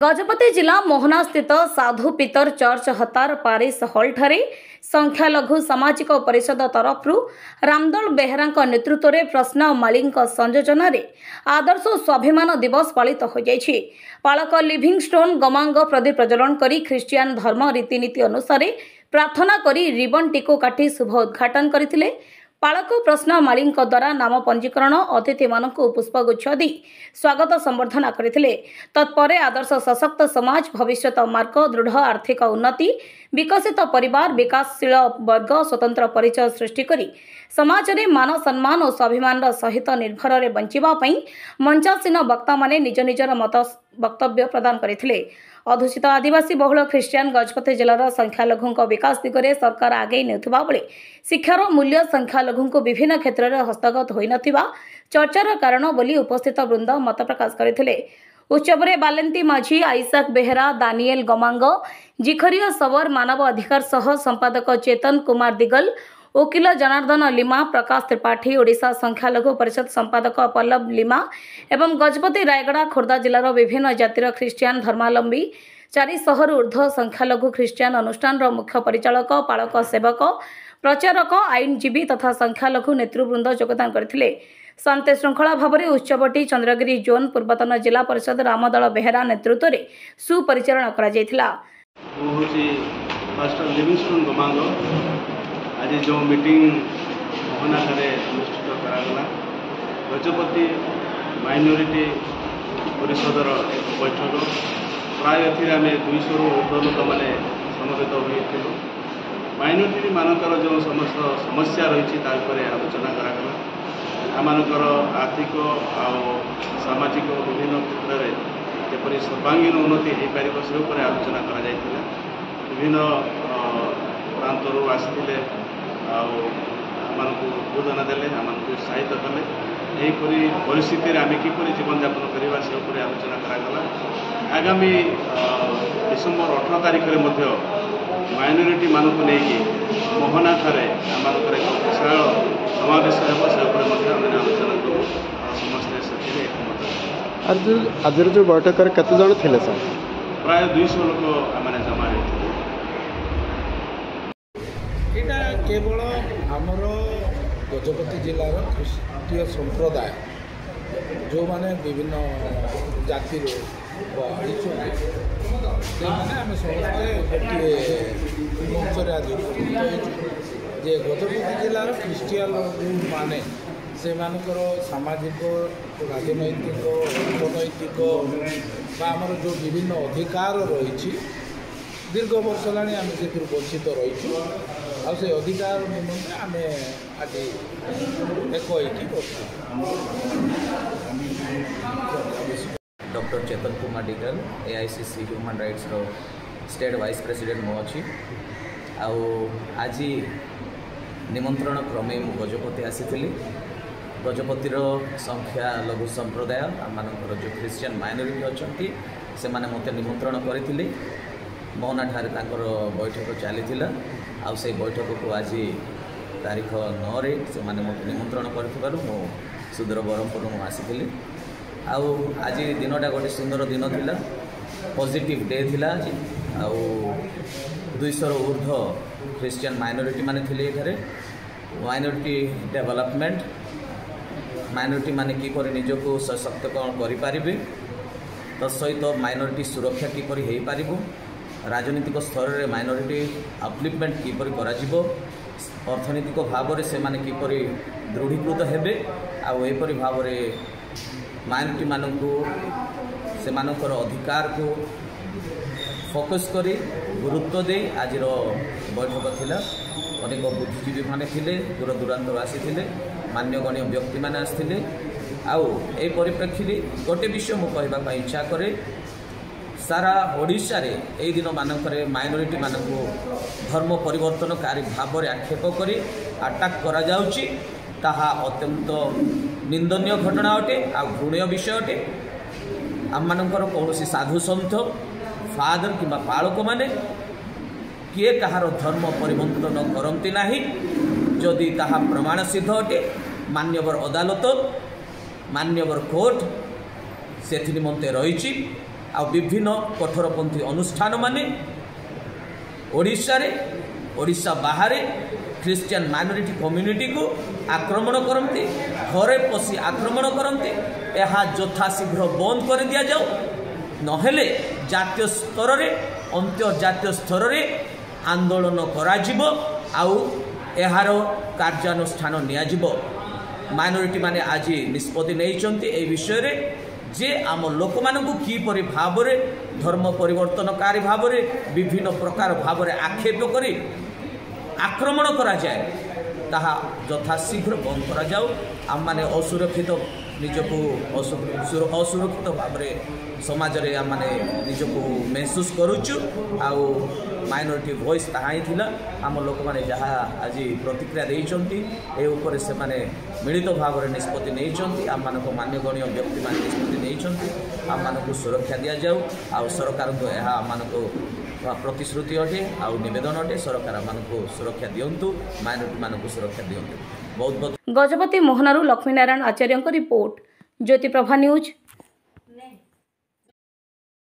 गजपति जिला मोहना स्थित साधु पीतर चर्च हतार पारिश हॉल ठारे संख्यालघु सामाजिक परिषद तरफ रामदल बेहरा नेतृत्व में प्रश्न माली संयोजन आदर्श स्वाभिमान दिवस पालित हो जाइछि। पालक लिविंगस्टोन गमांग प्रदीप प्रज्वलन करी ख्रिस्टियान धर्म रीतिनीति अनुसार प्रार्थना करी रिबन टीको काटी शुभ उद्घाटन करथिले। पालक प्रश्न माली द्वारा नाम पंजीकरण अतिथि मानक पुष्पगुच्छ दी स्वागत संबर्धना करथिले। तत्पर आदर्श सशक्त समाज भविष्यत मार्ग दृढ़ आर्थिक उन्नति विकसित परिवार विकासशील वर्ग स्वतंत्र परिचय सृष्टि करी समाज में मान सम्मान और स्वाभिमान सहित निर्भर में बंचिबा पई मंचासीन वक्ता माने निज निजर मत वक्तव्य प्रदान करथिले। अधूषित आदिवासी बहुल ख्रिस्टियान गजपति जिलार संख्यालघु विकास दिगरे सरकार आगे नेउथिबा बेले शिक्षार मूल्य संख्यालघु विभिन्न क्षेत्र में हस्तगत होई नथिबा चर्चार कारण बोली उपस्थित वृंद मत प्रकाश करथिले। उत्सव में बालेंती माझी आइसाक बेहरा दानिएल गमांग जिखरिया सवर मानव अधिकार सह संपादक चेतन कुमार दिगल वकिल जनार्दन लिमा प्रकाश त्रिपाठी ओडिशा संख्यालघु परिषद संपादक पल्लव लिमा एवं गजपति रायगड़ा खोर्धा जिलार विभिन्न जातिर ख्रिस्टियान धर्मावलंबी 400 ऊर्ध्व संख्यालघु ख्रिस्टियान अनुष्ठान मुख्य परिचालक पालक सेवक प्रचारक आईनजीवी तथा संख्यालघु नेतृवृंद योगदान करथिले। शांति श्रृंखला भाव में उत्सवटी चंद्रगिरी जोन पूर्वतन जिला परिषद रामदल बेहरा नेतृत्व में सुपरिचालन करा। आज जो मीटिंग मोहना अनुष्ठित करागला गजपति माइनोरिटी परिषदर एक बैठक प्राय आम 200 ऊर्ध्व लोक मैंने समवेत हो माइनोरिटी मानकर जो समस्त समस्या रही आलोचना करागला आमर आर्थिक और सामाजिक विभिन्न क्षेत्र में जपरी सर्वांगीन उन्नति हो पार से आलोचना करा विभिन्न प्रांतर आसते उद्बोधन देले उत्साहित कले यहीपरी परिस्थिति आम किपर जीवन यापन करवा से आलोचना करागला। आगामी डिसेम्बर 18 तारिख में माइनोरिटी मानक नहीं मोहना ठारे आमर एक विशाल समावेश हो से आलोचना करूँ समस्ते से एकमत। आज जो बैठक केते जन थे सर? प्राय 200 लोक आम जमा होते। यहाँ केवल आमर गजपति जिलार ख्रीष्टीय संप्रदाय जो माने विभिन्न जाति आम समस्ते गोटे मंचर आज जे गजपति जिलार ख्रीष्टीयान माने से मानकर सामाजिक राजनैतिक अर्थनैतिक आमर जो विभिन्न अधिकार रही दीर्घ वर्ष होगानी आम से वंचित रही से अधिकार निमंते आम आज एक डॉक्टर चेतन कुमार डिगल एआईसीसी ह्यूमन राइट्स रो स्टेट वाइस प्रेसिडेंट मो अच्छी आज निमंत्रण क्रमे मु गजपति आसी गजपतिर संख्या लघु संप्रदाय आम जो ख्रिस्टियान माइनोरिटी अच्छा से माने मते निमंत्रण करथिले। मोहना ठारे तांकर बैठक चली आ से बैठक को आज तारीख 9 रे से माने मते निमंत्रण करथिबारु मो सुदूर बरहमपुर मु आसी आज दिनटा गोटे सुंदर दिन थिला पॉजिटिव डे थिला आ 200 ऊर्ध्व ख्रिस्टियान माइनोरिटी माने थिले एठारे माइनोरिटी डेवलपमेंट माइनोरिटी माने किपर निजको सशक्तिकरण करि पारिबे तत्सहित माइनोरिटी सुरक्षा किपर हेई पारिबो राजनीतिक स्तर में माइनोरिटी अपलिफ्टमेंट किपर करा अर्थनैतिक भाव में से माने किपर दृढ़ीकृत हेबे आपर भाव में माइनोरिटी मानक से मानकर अधिकार को फोकस करी गुरुत्व दे आज बैठक थिला। अनेक बुद्धिजीवी माने थिले दूर दूरांतर आसी मान्यगण्य व्यक्ति माने आसथिले आउ परिप्रेक्षी गोटे विषय मु कहबा इच्छा करे सारा ओडिशा रे एई दिन मानक माइनोरिटी मानक धर्म परिवर्तनकारी भाव में आक्षेप करी अटैक करा जाउची ताहा अत्यंत निंदनीय घटना अटे आ घृण्य विषय अटे। आम मानकर कौन साधु सन्थ फादर किंबा पालक माने किए कहार धर्म परिवर्तन करती नाही जदि ताहा प्रमाण सिद्ध अटे मान्यवर अदालत मान्यवर कोर्ट से निमंते रही आ विभिन्न कठोरपंथी अनुष्ठान माने ओडिशा बाहर ख्रिस्टियन माइनॉरिटी कम्युनिटी को आक्रमण करती घरे पशि आक्रमण करती यह यथाशीघ्र बंद कर दि जाऊ नहेले जातीय स्तर रे अंतर्जातीय स्तर रे आंदोलन कराजिबो आउ एहार कार्यानुष्ठान नियाजिबो। माइनॉरिटी माने आज निष्पत्ति नहीं ए विषय रे जे आम लोक मानू किपरि भाव में धर्म परिवर्तनकारी भाव में विभिन्न प्रकार भाव में आक्षेप करी आक्रमण करा जाए ताहा यथाशीघ्र बंद करा जाऊ। आम माने असुरक्षित निजको असुरक्षित भाव में समाज रे आम माने निजको महसूस करुचु आउ माइनॉरिटी वॉइस ताहा ही थिला आम लोक माने जहाँ आज प्रतिक्रिया देइचंती ए ऊपर से माने मिलित भाव में निष्पत्ति नहीं आम मानक मान्यगण्य व्यक्ति मान निष्पत्ति नहीं आम मानक सुरक्षा दि जाऊ आ सरकार को यह आम मानक प्रतिश्रुति अटे आ निवेदन अटे सरकार मानक सुरक्षा दिंतु माइनॉरिटी मानक सुरक्षा दिंतु। बहुत बहुत गजपति मोहनारू लक्ष्मीनारायण आचार्य रिपोर्ट ज्योतिप्रभा न्यूज।